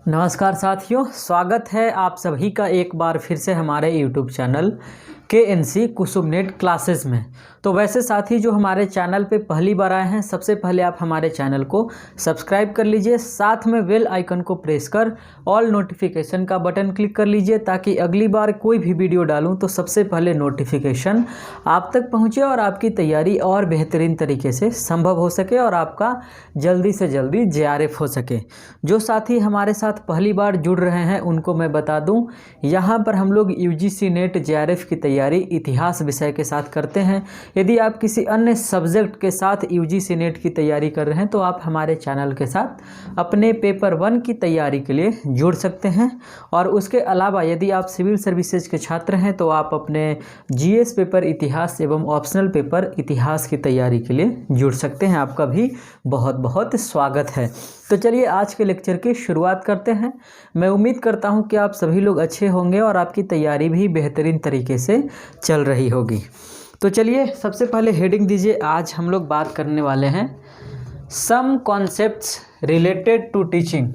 नमस्कार साथियों, स्वागत है आप सभी का एक बार फिर से हमारे YouTube चैनल KNC कुसुमनेट क्लासेस में। तो वैसे साथी जो हमारे चैनल पे पहली बार आए हैं, सबसे पहले आप हमारे चैनल को सब्सक्राइब कर लीजिए, साथ में बेल आइकन को प्रेस कर ऑल नोटिफिकेशन का बटन क्लिक कर लीजिए ताकि अगली बार कोई भी वीडियो डालूं तो सबसे पहले नोटिफिकेशन आप तक पहुंचे और आपकी तैयारी और बेहतरीन तरीके से संभव हो सके और आपका जल्दी से जल्दी JRF हो सके। जो साथी हमारे साथ पहली बार जुड़ रहे हैं उनको मैं बता दूं, यहाँ पर हम लोग UGC नेट JRF की तैयारी इतिहास विषय के साथ करते हैं। यदि आप किसी अन्य सब्जेक्ट के साथ UGC नेट की तैयारी कर रहे हैं तो आप हमारे चैनल के साथ अपने पेपर 1 की तैयारी के लिए जुड़ सकते हैं। और उसके अलावा यदि आप सिविल सर्विसेज के छात्र हैं तो आप अपने GS पेपर इतिहास एवं ऑप्शनल पेपर इतिहास की तैयारी के लिए जुड़ सकते हैं। आपका भी बहुत बहुत स्वागत है। तो चलिए आज के लेक्चर की शुरुआत करते हैं। मैं उम्मीद करता हूं कि आप सभी लोग अच्छे होंगे और आपकी तैयारी भी बेहतरीन तरीके से चल रही होगी। तो चलिए सबसे पहले हेडिंग दीजिए। आज हम लोग बात करने वाले हैं सम कॉन्सेप्ट्स रिलेटेड टू टीचिंग,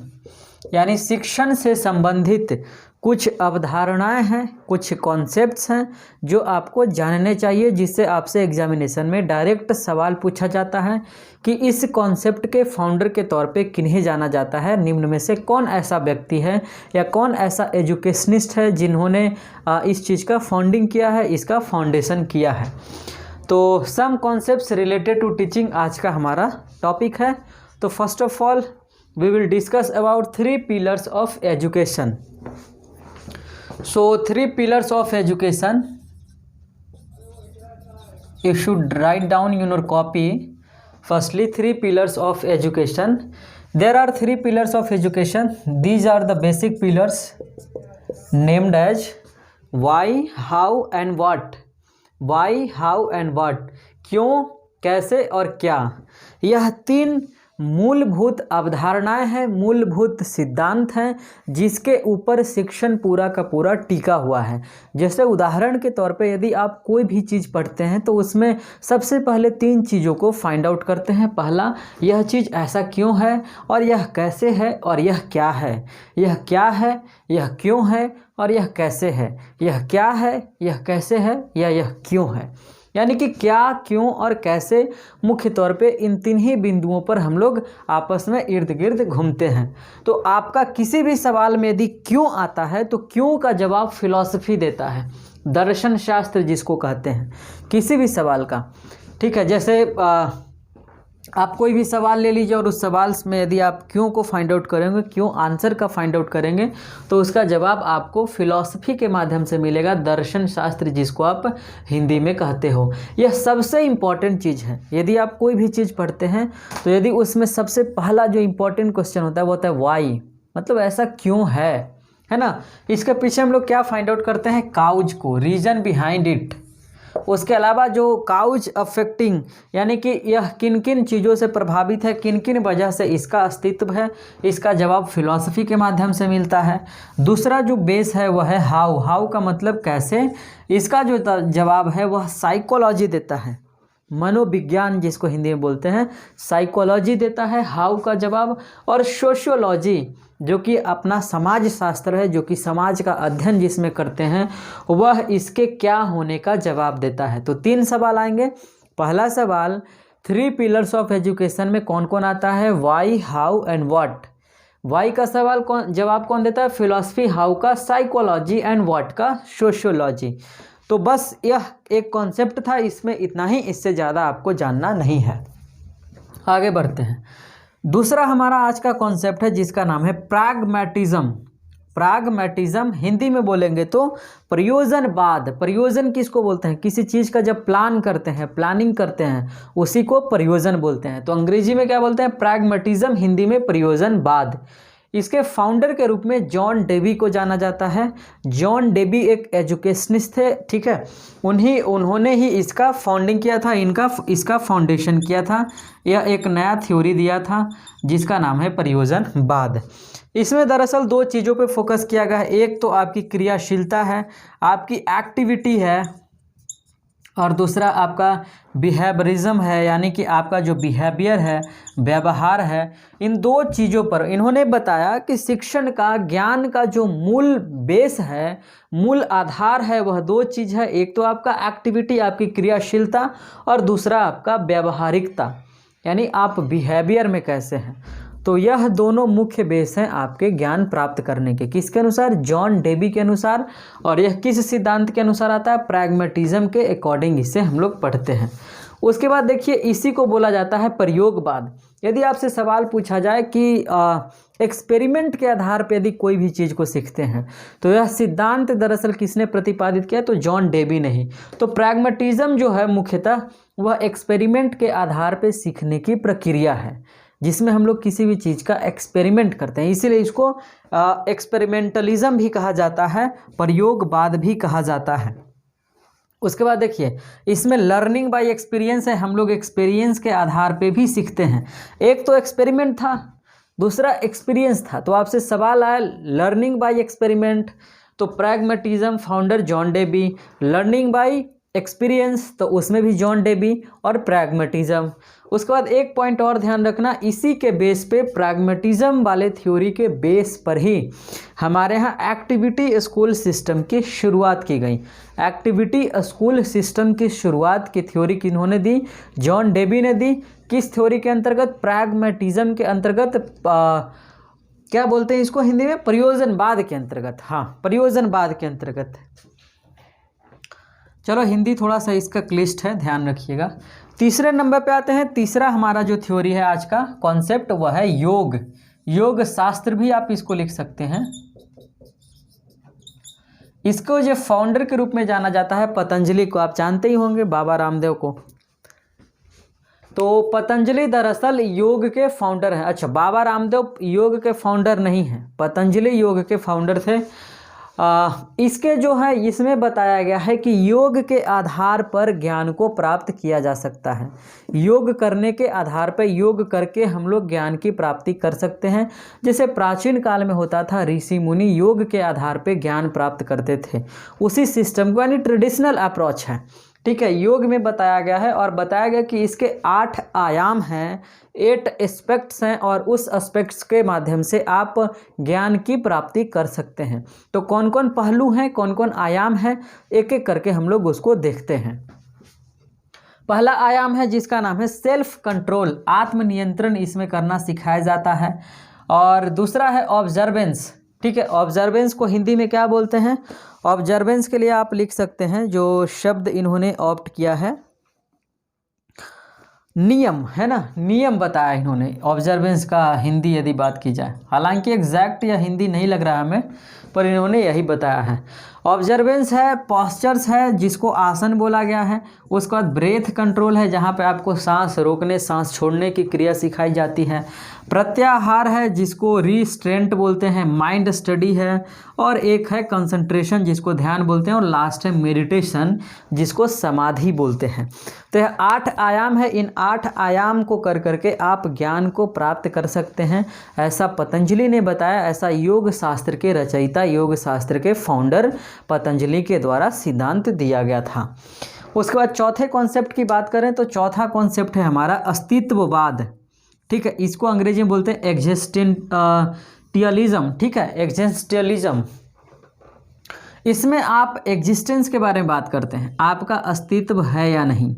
यानी शिक्षण से संबंधित कुछ अवधारणाएं हैं, कुछ कॉन्सेप्ट्स हैं जो आपको जानने चाहिए, जिससे आपसे एग्जामिनेशन में डायरेक्ट सवाल पूछा जाता है कि इस कॉन्सेप्ट के फाउंडर के तौर पे किन्हें जाना जाता है। निम्न में से कौन ऐसा व्यक्ति है या कौन ऐसा एजुकेशनिस्ट है जिन्होंने इस चीज़ का फाउंडिंग किया है, इसका फाउंडेशन किया है। तो some concepts related to teaching आज का हमारा टॉपिक है। तो first of all we will discuss about 3 pillars of education. So 3 pillars of education, you should write down in your copy. Firstly, 3 pillars of education. There are 3 pillars of education. These are the basic pillars named as why, how and what. Why, how and what. क्यों, कैसे और क्या। यह 3 मूलभूत अवधारणाएं हैं, मूलभूत सिद्धांत हैं जिसके ऊपर शिक्षण पूरा का पूरा टिका हुआ है। जैसे उदाहरण के तौर पे यदि आप कोई भी चीज़ पढ़ते हैं तो उसमें सबसे पहले 3 चीज़ों को फाइंड आउट करते हैं। पहला, यह चीज़ ऐसा क्यों है, और यह कैसे है, और यह क्या है। यह क्या है, यह क्यों है और यह कैसे है। यह क्या है, यह कैसे है या यह क्यों है। यानी कि क्या, क्यों और कैसे मुख्य तौर पे इन 3 ही बिंदुओं पर हम लोग आपस में इर्द गिर्द घूमते हैं। तो आपका किसी भी सवाल में यदि क्यों आता है तो क्यों का जवाब फिलॉसफी देता है, दर्शन शास्त्र जिसको कहते हैं, किसी भी सवाल का। ठीक है, जैसे आप कोई भी सवाल ले लीजिए और उस सवाल में यदि आप क्यों को फाइंड आउट करेंगे, क्यों आंसर का फाइंड आउट करेंगे तो उसका जवाब आपको फिलॉसफी के माध्यम से मिलेगा, दर्शन शास्त्र जिसको आप हिंदी में कहते हो। यह सबसे इम्पॉर्टेंट चीज़ है। यदि आप कोई भी चीज़ पढ़ते हैं तो यदि उसमें सबसे पहला जो इम्पोर्टेंट क्वेश्चन होता है वो होता है वाई, मतलब ऐसा क्यों है ना। इसके पीछे हम लोग क्या फाइंड आउट करते हैं, काउज को, रीजन बिहाइंड इट। उसके अलावा जो काउज अफेक्टिंग, यानी कि यह किन किन चीज़ों से प्रभावित है, किन किन वजह से इसका अस्तित्व है, इसका जवाब फिलॉसफी के माध्यम से मिलता है। दूसरा जो बेस है वह है हाउ। हाउ का मतलब कैसे, इसका जो जवाब है वह साइकोलॉजी देता है, मनोविज्ञान जिसको हिंदी में बोलते हैं, साइकोलॉजी देता है हाउ का जवाब। और सोशियोलॉजी जो कि अपना समाज शास्त्र है, जो कि समाज का अध्ययन जिसमें करते हैं, वह इसके क्या होने का जवाब देता है। तो 3 सवाल आएंगे। पहला सवाल 3 पिलर्स ऑफ एजुकेशन में कौन कौन आता है, why, how and what. Why का सवाल जवाब कौन देता है, फिलॉसफी, हाउ का साइकोलॉजी एंड व्हाट का सोशियोलॉजी। तो बस यह एक कॉन्सेप्ट था, इसमें इतना ही, इससे ज़्यादा आपको जानना नहीं है। आगे बढ़ते हैं। दूसरा हमारा आज का कॉन्सेप्ट है जिसका नाम है प्रैग्मैटिज्म। प्रैग्मैटिज्म हिंदी में बोलेंगे तो प्रयोजनवाद। प्रयोजन किसको बोलते हैं, किसी चीज़ का जब प्लान करते हैं, प्लानिंग करते हैं, उसी को प्रयोजन बोलते हैं। तो अंग्रेजी में क्या बोलते हैं, प्रैग्मैटिज्म, हिंदी में प्रयोजनवाद। इसके फाउंडर के रूप में जॉन डेवी को जाना जाता है। जॉन डेवी एक एजुकेशनिस्ट थे, ठीक है, उन्होंने ही इसका फाउंडिंग किया था, इसका फाउंडेशन किया था। यह एक नया थ्योरी दिया था जिसका नाम है प्रयोजनवाद। इसमें दरअसल 2 चीज़ों पे फोकस किया गया है। एक तो आपकी क्रियाशीलता है, आपकी एक्टिविटी है, और दूसरा आपका बिहेवियरिज्म है, यानी कि आपका जो बिहेवियर है, व्यवहार है। इन दो चीज़ों पर इन्होंने बताया कि शिक्षण का, ज्ञान का जो मूल बेस है, मूल आधार है, वह दो चीज़ है। एक तो आपका एक्टिविटी, आपकी क्रियाशीलता, और दूसरा आपका व्यवहारिकता, यानी आप बिहेवियर में कैसे हैं। तो यह दोनों मुख्य बेस हैं आपके ज्ञान प्राप्त करने के। किसके अनुसार? जॉन डेबी के अनुसार। और यह किस सिद्धांत के अनुसार आता है? प्रैग्मेटिज्म के अकॉर्डिंग इसे हम लोग पढ़ते हैं। उसके बाद देखिए, इसी को बोला जाता है प्रयोगवाद। यदि आपसे सवाल पूछा जाए कि एक्सपेरिमेंट के आधार पर यदि कोई भी चीज़ को सीखते हैं, तो यह सिद्धांत दरअसल किसने प्रतिपादित किया? तो जॉन डेबी ने ही। तो प्रैग्मेटिज्म जो है मुख्यतः वह एक्सपेरिमेंट के आधार पर सीखने की प्रक्रिया है, जिसमें हम लोग किसी भी चीज़ का एक्सपेरिमेंट करते हैं, इसीलिए इसको एक्सपेरिमेंटलिज्म भी कहा जाता है, प्रयोगवाद भी कहा जाता है। उसके बाद देखिए, इसमें लर्निंग बाय एक्सपीरियंस है, हम लोग एक्सपीरियंस के आधार पे भी सीखते हैं। एक तो एक्सपेरिमेंट था, दूसरा एक्सपीरियंस था। तो आपसे सवाल आया लर्निंग बाय एक्सपेरिमेंट, तो pragmatism founder John Dewey, learning by experience तो उसमें भी जॉन डेबी और प्रैग्मेटिज्म। उसके बाद एक पॉइंट और ध्यान रखना, इसी के बेस पे, प्रैग्मेटिज्म वाले थ्योरी के बेस पर ही हमारे यहाँ एक्टिविटी स्कूल सिस्टम की शुरुआत की गई। एक्टिविटी स्कूल सिस्टम की शुरुआत की थ्योरी किन्होंने दी? जॉन डेबी ने दी। किस थ्योरी के अंतर्गत? प्रैग्मेटिज्म के अंतर्गत। क्या बोलते हैं इसको हिंदी में? प्रयोजनवाद के अंतर्गत। हाँ, प्रयोजनवाद के अंतर्गत। चलो, हिंदी थोड़ा सा इसका क्लिष्ट है, ध्यान रखिएगा। तीसरे नंबर पे आते हैं। तीसरा हमारा जो थ्योरी है आज का कॉन्सेप्ट, वह है योग। योग शास्त्र भी आप इसको लिख सकते हैं। इसको जो फाउंडर के रूप में जाना जाता है पतंजलि को, आप जानते ही होंगे, बाबा रामदेव को। तो पतंजलि दरअसल योग के फाउंडर हैं। अच्छा, बाबा रामदेव योग के फाउंडर नहीं हैं, पतंजलि योग के फाउंडर थे। इसके जो है, इसमें बताया गया है कि योग के आधार पर ज्ञान को प्राप्त किया जा सकता है। योग करने के आधार पर, योग करके हम लोग ज्ञान की प्राप्ति कर सकते हैं। जैसे प्राचीन काल में होता था, ऋषि मुनि योग के आधार पर ज्ञान प्राप्त करते थे। उसी सिस्टम को, यानी ट्रेडिशनल अप्रोच है, ठीक है, योग में बताया गया है। और बताया गया कि इसके 8 आयाम हैं, 8 एस्पेक्ट्स हैं, और उस एस्पेक्ट्स के माध्यम से आप ज्ञान की प्राप्ति कर सकते हैं। तो कौन कौन पहलू हैं, कौन कौन आयाम हैं, एक एक करके हम लोग उसको देखते हैं। पहला आयाम है जिसका नाम है सेल्फ कंट्रोल, आत्मनियंत्रण इसमें करना सिखाया जाता है। और दूसरा है ऑब्जर्वेंस, ठीक है। ऑब्जर्वेंस को हिंदी में क्या बोलते हैं? ऑब्जर्वेंस के लिए आप लिख सकते हैं, जो शब्द इन्होंने ऑप्ट किया है, नियम, है ना, नियम बताया इन्होंने ऑब्जर्वेंस का हिंदी यदि बात की जाए। हालांकि एग्जैक्ट या हिंदी नहीं लग रहा हमें, पर इन्होंने यही बताया है। ऑब्जर्वेंस है, पॉस्चर्स है जिसको आसन बोला गया है। उसके बाद ब्रेथ कंट्रोल है, जहाँ पे आपको सांस रोकने, सांस छोड़ने की क्रिया सिखाई जाती है। प्रत्याहार है जिसको रिस्ट्रेंट बोलते हैं। माइंड स्टडी है, और एक है कंसंट्रेशन जिसको ध्यान बोलते हैं, और लास्ट है मेडिटेशन जिसको समाधि बोलते हैं। तो यह 8 आयाम है। इन 8 आयाम को कर करके आप ज्ञान को प्राप्त कर सकते हैं, ऐसा पतंजलि ने बताया। ऐसा योग शास्त्र के रचयिता, योग शास्त्र के फाउंडर पतंजलि के द्वारा सिद्धांत दिया गया था। उसके बाद चौथे कॉन्सेप्ट की बात करें तो चौथा कॉन्सेप्ट है हमारा अस्तित्ववाद, ठीक है। इसको अंग्रेजी में बोलते हैं एग्जिस्टेंटियलिज्म, ठीक है, एग्जिस्टेंटियलिज्म। इसमें आप एग्जिस्टेंस के बारे में बात करते हैं, आपका अस्तित्व है या नहीं।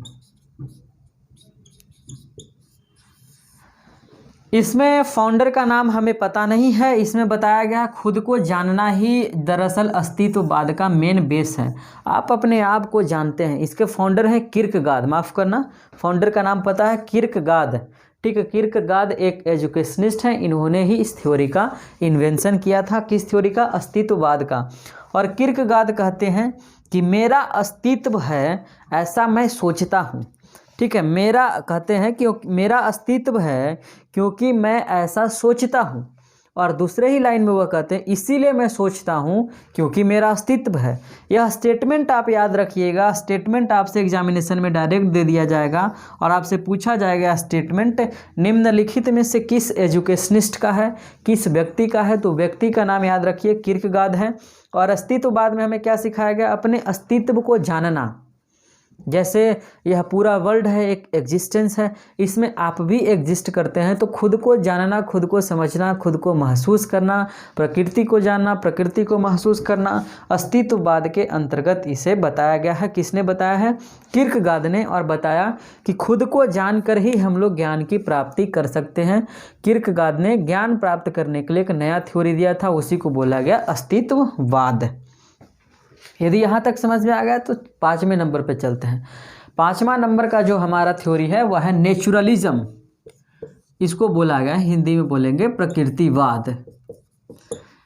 इसमें फाउंडर का नाम हमें पता नहीं है। इसमें बताया गया खुद को जानना ही दरअसल अस्तित्ववाद का मेन बेस है। आप अपने आप को जानते हैं। इसके फाउंडर हैं किर्कगार्ड, माफ़ करना, फाउंडर का नाम पता है, किर्कगार्ड, ठीक है। किर्कगार्ड एक एजुकेशनिस्ट हैं, इन्होंने ही इस थ्योरी का इन्वेंशन किया था। किस थ्योरी का? अस्तित्ववाद का। और किर्कगार्ड कहते हैं कि मेरा अस्तित्व है ऐसा मैं सोचता हूँ, ठीक है। मेरा कहते हैं कि मेरा अस्तित्व है क्योंकि मैं ऐसा सोचता हूँ। और दूसरे ही लाइन में वह कहते हैं इसीलिए मैं सोचता हूँ क्योंकि मेरा अस्तित्व है। यह स्टेटमेंट आप याद रखिएगा। स्टेटमेंट आपसे एग्जामिनेशन में डायरेक्ट दे दिया जाएगा और आपसे पूछा जाएगा स्टेटमेंट निम्नलिखित में से किस एजुकेशनिस्ट का है, किस व्यक्ति का है। तो व्यक्ति का नाम याद रखिए, किर्कगार्ड है। और अस्तित्ववाद में हमें क्या सिखाया गया? अपने अस्तित्व को जानना, जैसे यह पूरा वर्ल्ड है, एक एग्जिस्टेंस है, इसमें आप भी एग्जिस्ट करते हैं। तो खुद को जानना, खुद को समझना, खुद को महसूस करना, प्रकृति को जानना, प्रकृति को महसूस करना, अस्तित्ववाद के अंतर्गत इसे बताया गया है। किसने बताया है? किर्कगार्ड ने। और बताया कि खुद को जानकर ही हम लोग ज्ञान की प्राप्ति कर सकते हैं। किर्कगार्ड ने ज्ञान प्राप्त करने के लिए एक नया थ्योरी दिया था, उसी को बोला गया अस्तित्ववाद। यदि यहाँ तक समझ में आ गया तो 5वें नंबर पे चलते हैं। 5वां नंबर का जो हमारा थ्योरी है वह है नेचुरलिज्म। इसको बोला गया, हिंदी में बोलेंगे प्रकृतिवाद।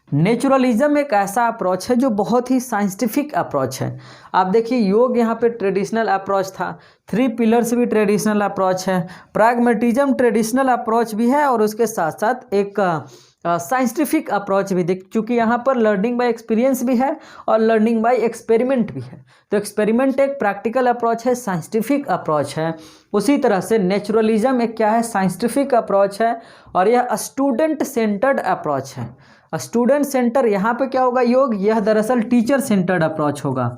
नेचुरलिज्म एक ऐसा अप्रोच है जो बहुत ही साइंटिफिक अप्रोच है। आप देखिए, योग यहाँ पे ट्रेडिशनल अप्रोच था, 3 पिलर्स भी ट्रेडिशनल अप्रोच है, प्रैग्मेटिज्म ट्रेडिशनल अप्रोच भी है, और उसके साथ साथ एक साइंटिफिक अप्रोच भी। देख, चूँकि यहाँ पर लर्निंग बाय एक्सपीरियंस भी है और लर्निंग बाय एक्सपेरिमेंट भी है। तो एक्सपेरिमेंट एक प्रैक्टिकल अप्रोच है, साइंटिफिक अप्रोच है। उसी तरह से नेचुरलिज्म एक क्या है? साइंटिफिक अप्रोच है, और यह स्टूडेंट सेंटर्ड अप्रोच है। स्टूडेंट सेंटर यहाँ पे क्या होगा? योग। यह दरअसल टीचर सेंटर्ड अप्रोच होगा।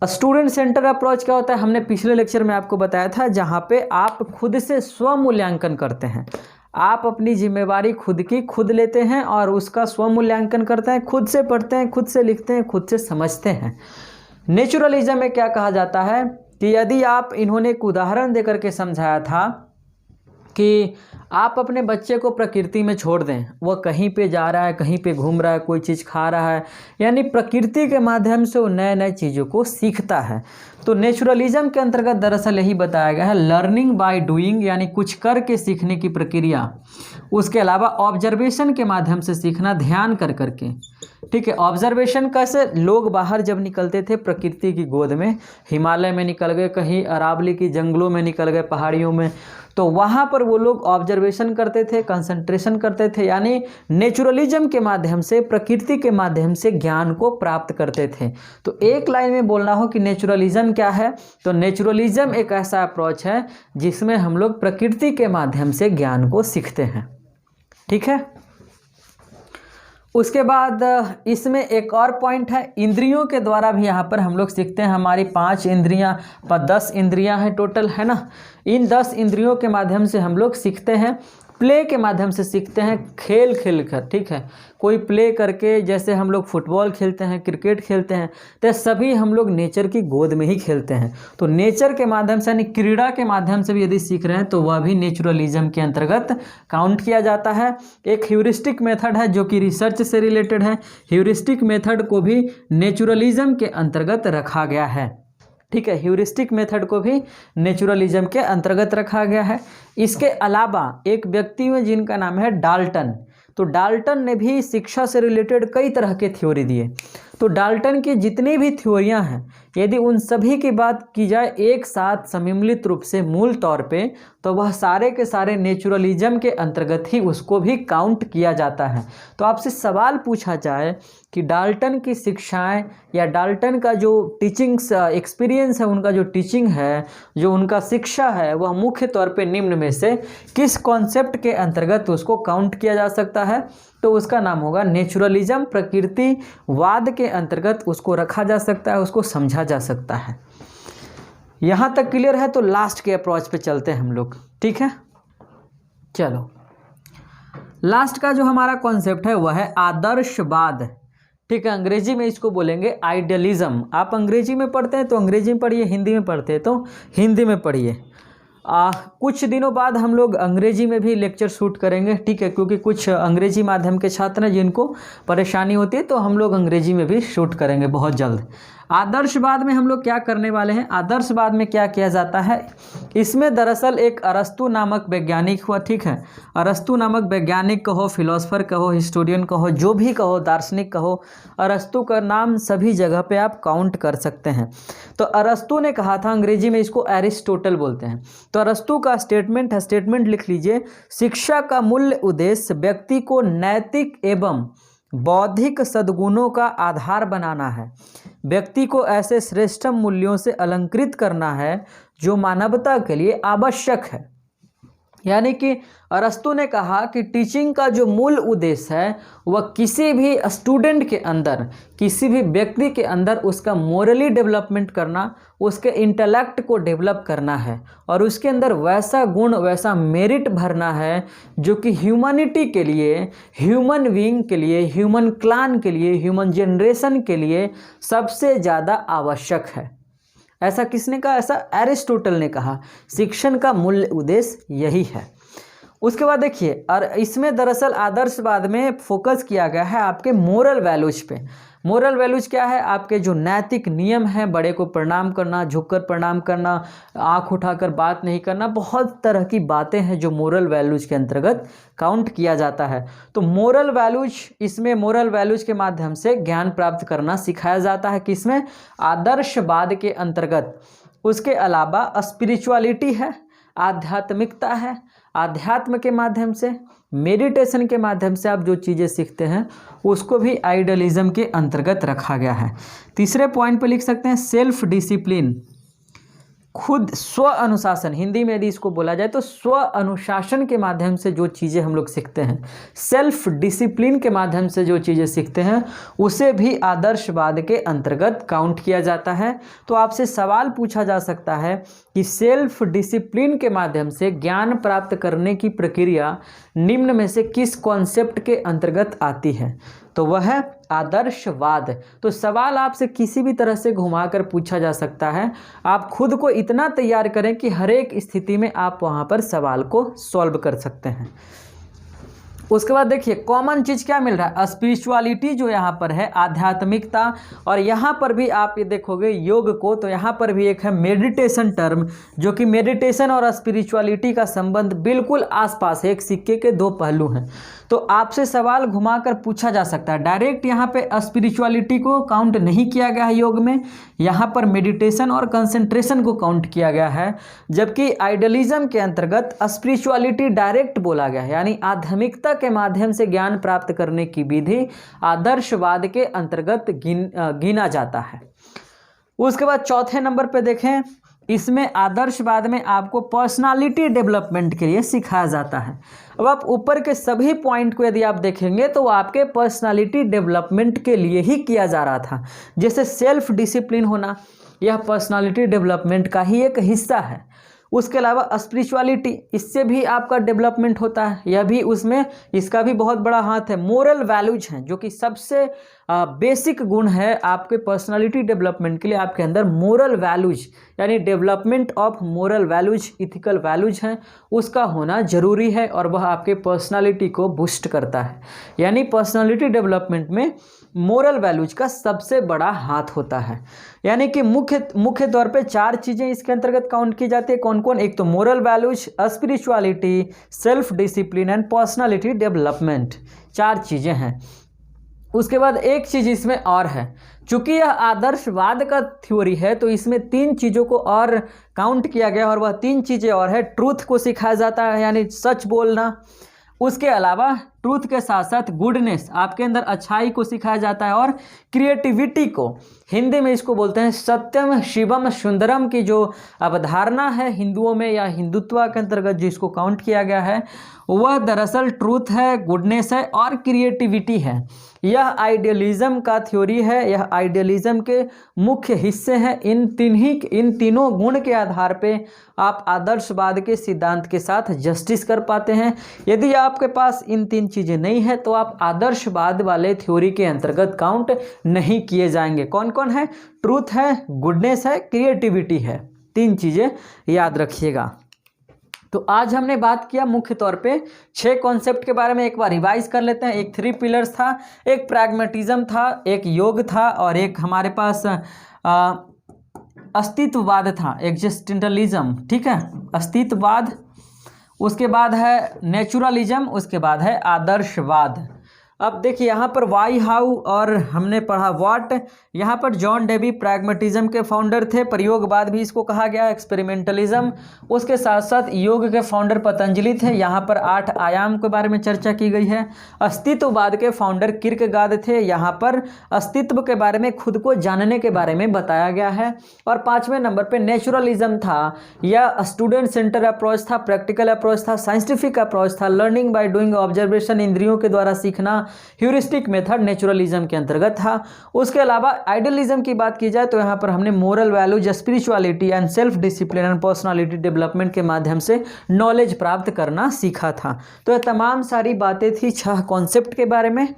स्टूडेंट सेंटर अप्रोच क्या होता है? हमने पिछले लेक्चर में आपको बताया था, जहाँ पे आप खुद से स्वमूल्यांकन करते हैं। आप अपनी जिम्मेवारी खुद की खुद लेते हैं और उसका स्वमूल्यांकन करते हैं, खुद से पढ़ते हैं, खुद से लिखते हैं, खुद से समझते हैं। नेचुरलिज्म में क्या कहा जाता है कि यदि आप, इन्होंने एक उदाहरण देकर के समझाया था कि आप अपने बच्चे को प्रकृति में छोड़ दें, वह कहीं पे जा रहा है, कहीं पे घूम रहा है, कोई चीज़ खा रहा है, यानी प्रकृति के माध्यम से वो नए नए चीज़ों को सीखता है। तो नेचुरलिज्म के अंतर्गत दरअसल यही बताया गया है, लर्निंग बाय डूइंग, यानी कुछ करके सीखने की प्रक्रिया। उसके अलावा ऑब्जर्वेशन के माध्यम से सीखना, ध्यान कर करके। ठीक है, ऑब्जर्वेशन कैसे? लोग बाहर जब निकलते थे प्रकृति की गोद में, हिमालय में निकल गए, कहीं अरावली की जंगलों में निकल गए, पहाड़ियों में, तो वहाँ पर वो लोग ऑब्जर्वेशन करते थे, कंसंट्रेशन करते थे, यानी नेचुरलिज्म के माध्यम से, प्रकृति के माध्यम से ज्ञान को प्राप्त करते थे। तो एक लाइन में बोलना हो कि नेचुरलिज्म क्या है, तो नेचुरलिज्म एक ऐसा अप्रोच है जिसमें हम लोग प्रकृति के माध्यम से ज्ञान को सीखते हैं। ठीक है, उसके बाद इसमें एक और पॉइंट है, इंद्रियों के द्वारा भी यहाँ पर हम लोग सीखते हैं। हमारी 5 इंद्रियां, 10 इंद्रियां हैं टोटल, है ना। इन 10 इंद्रियों के माध्यम से हम लोग सीखते हैं, प्ले के माध्यम से सीखते हैं, खेल खेल कर। ठीक है, कोई प्ले करके, जैसे हम लोग फुटबॉल खेलते हैं, क्रिकेट खेलते हैं, तो सभी हम लोग नेचर की गोद में ही खेलते हैं। तो नेचर के माध्यम से, यानी क्रीड़ा के माध्यम से भी यदि सीख रहे हैं तो वह भी नेचुरलिज्म के अंतर्गत काउंट किया जाता है। एक ह्यूरिस्टिक मेथड है जो कि रिसर्च से रिलेटेड है, ह्यूरिस्टिक मेथड को भी नेचुरलिज्म के अंतर्गत रखा गया है। ठीक है, ह्यूरिस्टिक मेथड को भी नेचुरलिज्म के अंतर्गत रखा गया है। इसके अलावा एक व्यक्ति हैं जिनका नाम है डाल्टन। तो डाल्टन ने भी शिक्षा से रिलेटेड कई तरह के थ्योरी दिए। तो डाल्टन की जितनी भी थ्योरियां हैं, यदि उन सभी की बात की जाए एक साथ सम्मिलित रूप से मूल तौर पे, तो वह सारे के सारे नेचुरलिज्म के अंतर्गत ही उसको भी काउंट किया जाता है। तो आपसे सवाल पूछा जाए कि डाल्टन की शिक्षाएं या डाल्टन का जो टीचिंग्स एक्सपीरियंस है, उनका जो टीचिंग है, जो उनका शिक्षा है, वह मुख्य तौर पे निम्न में से किस कॉन्सेप्ट के अंतर्गत उसको काउंट किया जा सकता है? तो उसका नाम होगा नेचुरलिज्म, प्रकृतिवाद के अंतर्गत उसको रखा जा सकता है, उसको समझा जा सकता है। यहाँ तक क्लियर है? तो लास्ट के अप्रोच पे चलते हैं हम लोग। ठीक है, चलो लास्ट का जो हमारा कॉन्सेप्ट है वह है आदर्शवाद। ठीक है, अंग्रेजी में इसको बोलेंगे आइडियलिज्म। आप अंग्रेजी में पढ़ते हैं तो अंग्रेजी में पढ़िए, हिंदी में पढ़ते हैं तो हिंदी में पढ़िए। कुछ दिनों बाद हम लोग अंग्रेजी में भी लेक्चर शूट करेंगे। ठीक है, क्योंकि कुछ अंग्रेजी माध्यम के छात्र हैं जिनको परेशानी होती है, तो हम लोग अंग्रेजी में भी शूट करेंगे बहुत जल्द। आदर्शवाद में हम लोग क्या करने वाले हैं? आदर्शवाद में क्या किया जाता है? इसमें दरअसल एक अरस्तु नामक वैज्ञानिक हुआ। ठीक है, अरस्तु नामक वैज्ञानिक कहो, फिलोसफर कहो, हिस्टोरियन कहो, जो भी कहो, दार्शनिक कहो, अरस्तु का नाम सभी जगह पे आप काउंट कर सकते हैं। तो अरस्तु ने कहा था, अंग्रेजी में इसको एरिस्टोटल बोलते हैं। तो अरस्तु का स्टेटमेंट है, स्टेटमेंट लिख लीजिए, शिक्षा का मूल उद्देश्य व्यक्ति को नैतिक एवं बौद्धिक सद्गुणों का आधार बनाना है। व्यक्ति को ऐसे श्रेष्ठतम मूल्यों से अलंकृत करना है जो मानवता के लिए आवश्यक है। यानी कि अरस्तू ने कहा कि टीचिंग का जो मूल उद्देश्य है वह किसी भी स्टूडेंट के अंदर, किसी भी व्यक्ति के अंदर उसका मोरली डेवलपमेंट करना, उसके इंटेलेक्ट को डेवलप करना है और उसके अंदर वैसा गुण, वैसा मेरिट भरना है जो कि ह्यूमैनिटी के लिए, ह्यूमन बीइंग के लिए, ह्यूमन क्लान के लिए, ह्यूमन जनरेशन के लिए सबसे ज़्यादा आवश्यक है। ऐसा किसने कहा? ऐसा एरिस्टोटल ने कहा। शिक्षण का मूल उद्देश्य यही है। उसके बाद देखिए, और इसमें दरअसल आदर्शवाद में फोकस किया गया है आपके मोरल वैल्यूज पे। मोरल वैल्यूज क्या है? आपके जो नैतिक नियम हैं, बड़े को प्रणाम करना, झुककर प्रणाम करना, आंख उठाकर बात नहीं करना, बहुत तरह की बातें हैं जो मोरल वैल्यूज के अंतर्गत काउंट किया जाता है। तो मोरल वैल्यूज, इसमें मोरल वैल्यूज के माध्यम से ज्ञान प्राप्त करना सिखाया जाता है। किसमें? आदर्शवाद के अंतर्गत। उसके अलावा स्पिरिचुअलिटी है, आध्यात्मिकता है, आध्यात्म के माध्यम से, मेडिटेशन के माध्यम से आप जो चीज़ें सीखते हैं उसको भी आइडियलिज्म के अंतर्गत रखा गया है। तीसरे पॉइंट पे लिख सकते हैं सेल्फ डिसिप्लिन, खुद स्व अनुशासन, हिंदी में यदि इसको बोला जाए तो स्व अनुशासन के माध्यम से जो चीज़ें हम लोग सीखते हैं, सेल्फ डिसिप्लिन के माध्यम से जो चीज़ें सीखते हैं उसे भी आदर्शवाद के अंतर्गत काउंट किया जाता है। तो आपसे सवाल पूछा जा सकता है कि सेल्फ डिसिप्लिन के माध्यम से ज्ञान प्राप्त करने की प्रक्रिया निम्न में से किस कॉन्सेप्ट के अंतर्गत आती है? तो वह है आदर्शवाद। तो सवाल आपसे किसी भी तरह से घुमाकर पूछा जा सकता है। आप खुद को इतना तैयार करें कि हर एक स्थिति में आप वहाँ पर सवाल को सॉल्व कर सकते हैं। उसके बाद देखिए कॉमन चीज़ क्या मिल रहा है? स्पिरिचुअलिटी जो यहाँ पर है, आध्यात्मिकता, और यहाँ पर भी आप ये देखोगे योग को, तो यहाँ पर भी एक है मेडिटेशन टर्म, जो कि मेडिटेशन और स्पिरिचुअलिटी का संबंध बिल्कुल आसपास है, एक सिक्के के दो पहलू हैं। तो आपसे सवाल घुमाकर पूछा जा सकता है। डायरेक्ट यहाँ पे स्पिरिचुअलिटी को काउंट नहीं किया गया है योग में, यहाँ पर मेडिटेशन और कंसंट्रेशन को काउंट किया गया है, जबकि आइडियलिज्म के अंतर्गत स्पिरिचुअलिटी डायरेक्ट बोला गया है, यानी आध्यात्मिकता के माध्यम से ज्ञान प्राप्त करने की विधि आदर्शवाद के अंतर्गत गिना जाता है। उसके बाद चौथे नंबर पे देखें, इसमें आदर्शवाद में आपको पर्सनालिटी डेवलपमेंट के लिए सिखाया जाता है। अब आप ऊपर के सभी पॉइंट को यदि आप देखेंगे तो आपके पर्सनालिटी डेवलपमेंट के लिए ही किया जा रहा था। जैसे सेल्फ डिसिप्लिन होना, यह पर्सनालिटी डेवलपमेंट का ही एक हिस्सा है। उसके अलावा स्पिरिचुअलिटी, इससे भी आपका डेवलपमेंट होता है, यह भी उसमें, इसका भी बहुत बड़ा हाथ है। मोरल वैल्यूज हैं जो कि सबसे बेसिक गुण है आपके पर्सनालिटी डेवलपमेंट के लिए, आपके अंदर मोरल वैल्यूज यानी development of moral values, ethical values हैं, उसका होना जरूरी है और वह आपके पर्सनालिटी को बूस्ट करता है। यानी पर्सनालिटी डेवलपमेंट में मोरल वैल्यूज का सबसे बड़ा हाथ होता है। यानी कि मुख्य तौर पे चार चीज़ें इसके अंतर्गत काउंट की जाती है। कौन कौन? एक तो moral values, spirituality, self discipline and personality development, चार चीज़ें हैं। उसके बाद एक चीज़ इसमें और है, चूंकि यह आदर्शवाद का थ्योरी है तो इसमें तीन चीज़ों को और काउंट किया गया, और वह तीन चीज़ें और है। ट्रूथ को सिखाया जाता है, यानी सच बोलना। उसके अलावा ट्रूथ के साथ साथ गुडनेस, आपके अंदर अच्छाई को सिखाया जाता है, और क्रिएटिविटी को, हिंदी में इसको बोलते हैं सत्यम शिवम सुंदरम की जो अवधारणा है हिंदुओं में या हिंदुत्व के अंतर्गत जिसको काउंट किया गया है, वह दरअसल ट्रूथ है, गुडनेस है और क्रिएटिविटी है। यह आइडियलिज्म का थ्योरी है, यह आइडियलिज्म के मुख्य हिस्से हैं। इन तीनों गुण के आधार पे आप आदर्शवाद के सिद्धांत के साथ जस्टिस कर पाते हैं। यदि आपके पास इन तीन चीज़ें नहीं है तो आप आदर्शवाद वाले थ्योरी के अंतर्गत काउंट नहीं किए जाएंगे। कौन कौन है? ट्रूथ है, गुडनेस है, क्रिएटिविटी है, तीन चीज़ें याद रखिएगा। तो आज हमने बात किया मुख्य तौर पे 6 कॉन्सेप्ट के बारे में। एक बार रिवाइज कर लेते हैं। एक 3 पिलर्स था, एक प्रैग्मेटिज्म था, एक योग था, और एक हमारे पास अस्तित्ववाद था, एग्जिस्टेंटलिज्म। ठीक है, अस्तित्ववाद। उसके बाद है नेचुरलिज्म, उसके बाद है आदर्शवाद। अब देखिए यहाँ पर वाई, हाउ और हमने पढ़ा व्हाट। यहाँ पर जॉन डेवी प्रैग्मेटिज्म के फाउंडर थे, प्रयोगवाद भी इसको कहा गया, एक्सपेरिमेंटलिज्म। उसके साथ साथ योग के फाउंडर पतंजलि थे। यहाँ पर 8 आयाम के बारे में चर्चा की गई है। अस्तित्ववाद के फाउंडर किर्केगार्ड थे। यहाँ पर अस्तित्व के बारे में, खुद को जानने के बारे में बताया गया है। और 5वें नंबर पर नेचुरलिज्म था। यह स्टूडेंट सेंटर अप्रोच था, प्रैक्टिकल अप्रोच था, साइंटिफिक अप्रोच था, लर्निंग बाय डूइंग, ऑब्जर्वेशन, इंद्रियों के द्वारा सीखना, ह्यूरिस्टिक मेथड नेचुरलिज्म के अंतर्गत था। उसके अलावा आइडियलिज्म की बात की जाए तो यहाँ पर हमने moral values, spirituality and self discipline and personality development के माध्यम से नॉलेज प्राप्त करना सीखा था। तो ये तमाम सारी बातें थी 6 कॉन्सेप्ट के बारे में।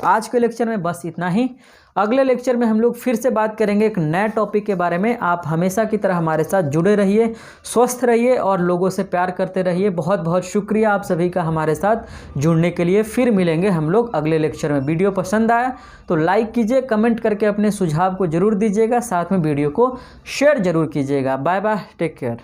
आज के लेक्चर में बस इतना ही। अगले लेक्चर में हम लोग फिर से बात करेंगे एक नए टॉपिक के बारे में। आप हमेशा की तरह हमारे साथ जुड़े रहिए, स्वस्थ रहिए और लोगों से प्यार करते रहिए। बहुत बहुत शुक्रिया आप सभी का हमारे साथ जुड़ने के लिए। फिर मिलेंगे हम लोग अगले लेक्चर में। वीडियो पसंद आया तो लाइक कीजिए, कमेंट करके अपने सुझाव को जरूर दीजिएगा, साथ में वीडियो को शेयर जरूर कीजिएगा। Bye bye, take care.